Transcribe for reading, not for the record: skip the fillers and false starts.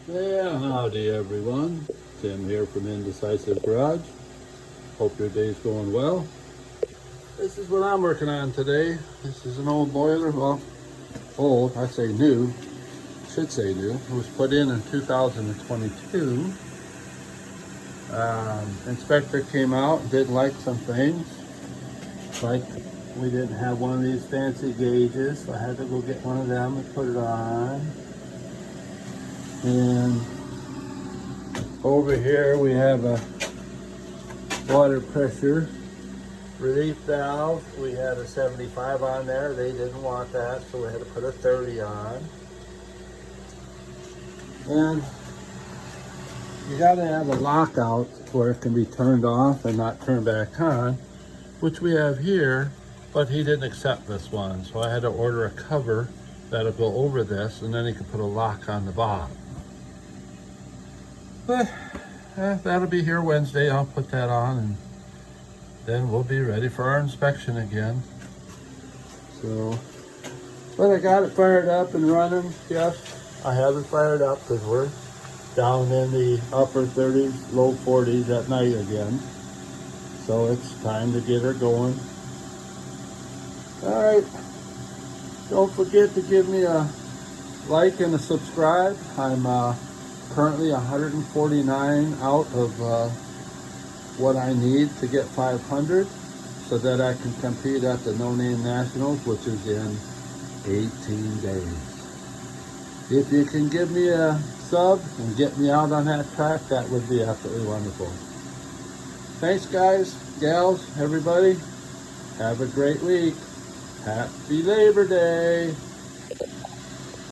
Yeah, howdy everyone. Tim here from Indecisive Garage. Hope your day's going well. This is what I'm working on today. This is an old boiler. Well, old, I say new. Should say new. It was put in 2022. Inspector came out and didn't like some things. Like we didn't have one of these fancy gauges, so I had to go get one of them and put it on. And over here we have a water pressure relief valve. We had a 75 on there. They didn't want that, so we had to put a 30 on. And you gotta have a lockout where it can be turned off and not turned back on, which we have here, but he didn't accept this one. So I had to order a cover that'll go over this, and then he can put a lock on the bottom. But that'll be here Wednesday. I'll put that on, and then we'll be ready for our inspection again. So, but I got it fired up and running. Yes, I have it fired up because we're down in the upper 30s, low 40s at night again. So it's time to get her going. All right. Don't forget to give me a like and a subscribe. I'm currently 149 out of what I need to get 500 so that I can compete at the No Name Nationals, which is in 18 days. If you can give me a sub and get me out on that track, that would be absolutely wonderful. Thanks guys, gals, everybody. Have a great week. Happy Labor Day.